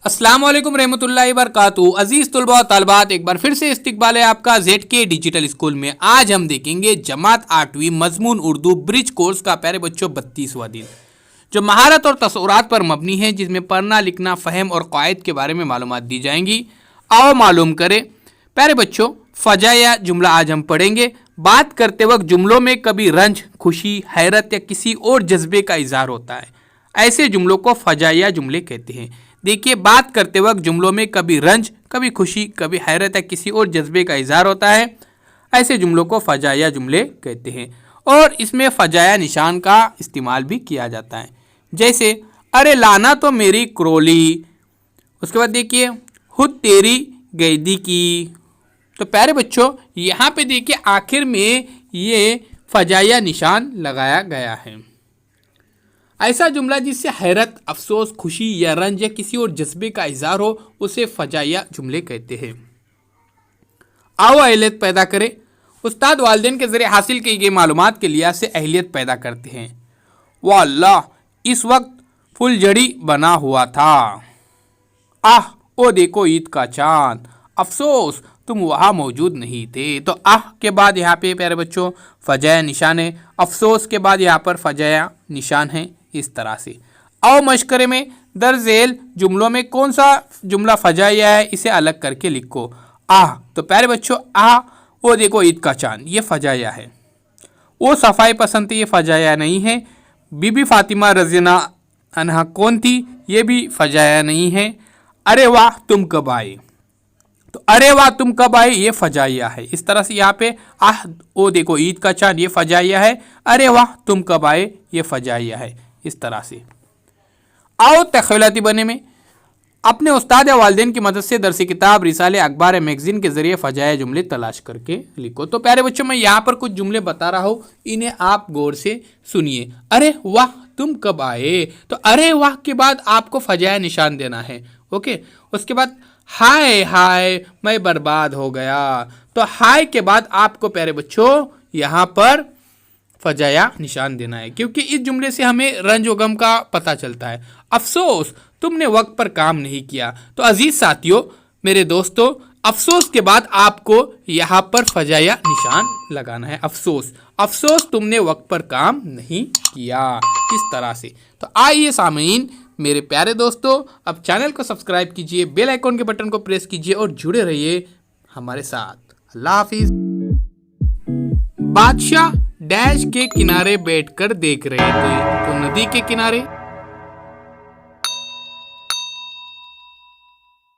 अस्सलाम वालेकुम रहमतुल्लाहि बरकातुहू। अजीज तुलबा और तालिबात, एक बार फिर से इस्तकबाल है आपका ZK डिजिटल स्कूल में। आज हम देखेंगे जमात 8वीं मजमून उर्दू ब्रिज कोर्स का प्यारे बच्चों 32वां दिन, जो महारत और तसव्वुरात पर मबनी है, जिसमें पढ़ना लिखना फ़हम और क़वाइद के बारे में मालूमात दी जाएंगी। आओ मालूम करें प्यारे बच्चों। फ़जा या जुमला आज हम पढ़ेंगे। बात करते वक्त जुमलों में कभी रंज, खुशी, हैरत या किसी और जज्बे का इजहार होता है। ऐसे जुमलों को फ़जा या जुमले कहते हैं। देखिए, बात करते वक्त जुमलों में कभी रंज, कभी खुशी, कभी हैरत या किसी और जज्बे का इजहार होता है। ऐसे जुमलों को फ़जा या जुमले कहते हैं और इसमें फ़जा या निशान का इस्तेमाल भी किया जाता है। जैसे अरे लाना तो मेरी क्रोली। उसके बाद देखिए खुद तेरी गैदी की। तो प्यारे बच्चों, यहाँ पे देखिए आखिर में ये फ़जा या निशान लगाया गया है। ऐसा जुमला जिससे हैरत, अफसोस, खुशी या रंज या किसी और जज्बे का इजहार हो, उसे फ़जा या जुमले कहते हैं। आओ अहलियत पैदा करें। उस्ताद वालिदैन के ज़रिए हासिल की गई मालूमात के लिहाज से अहलियत पैदा करते हैं। वाह अल्लाह, इस वक्त फुलझड़ी बना हुआ था। आह, ओ देखो ईद का चांद। अफसोस तुम वहाँ मौजूद नहीं थे। तो आह के बाद यहाँ पे प्यारे बच्चों फ़जा या निशान है। अफसोस के बाद यहाँ पर फ़जा या निशान है। इस तरह से आओ मशकरे में दरजेल जुमलों में कौन सा जुमला फ़जा या है, इसे अलग करके लिखो। आह, तो प्यारे बच्चों आह, वो देखो ईद का चांद, ये फ़जा या है। वो सफाई पसंद थी, ये फ़जा या नहीं है। बीबी फातिमा रज़ियल्लाहु अन्हा कौन थी, ये भी फ़जा या नहीं है। अरे वाह तुम कब आए, तो अरे वाह तुम कब आए, ये फ़जाइया है। इस तरह से यहाँ पे आह ओ देखो ईद का चांद, ये फ़जाइया है। अरे वाह तुम कब आए, ये फ़जाइया है। इस तरह से आओ तख़यलाती बने में अपने उस्ताद या वालिदैन की मदद से दरसी किताब, रिसाले, अखबार या मैगज़ीन के ज़रिए फ़जाया जुमले तलाश करके लिखो। तो प्यारे बच्चों, मैं यहाँ पर कुछ जुमले बता रहा हूँ, इन्हें आप गौर से सुनिए। अरे वाह तुम कब आए, तो अरे वाह के बाद आपको फ़जाया निशान देना है। ओके, उसके बाद हाय हाय मैं बर्बाद हो गया। तो हाय के बाद आपको प्यारे बच्चों यहाँ पर फ़जाया निशान देना है, क्योंकि इस जुमले से हमें रंज व गम का पता चलता है। अफसोस तुमने वक्त पर काम नहीं किया। तो अजीज साथियों, मेरे दोस्तों, अफसोस के बाद आपको यहाँ पर फ़जाया निशान लगाना है। अफसोस, अफसोस तुमने वक्त पर काम नहीं किया। इस तरह से। तो आइए सामीन मेरे प्यारे दोस्तों, अब चैनल को सब्सक्राइब कीजिए, बेल आइकॉन के बटन को प्रेस कीजिए और जुड़े रहिए हमारे साथ। अल्लाह हाफिज। बादशाह डैश के किनारे बैठकर देख रहे थे, तो नदी के किनारे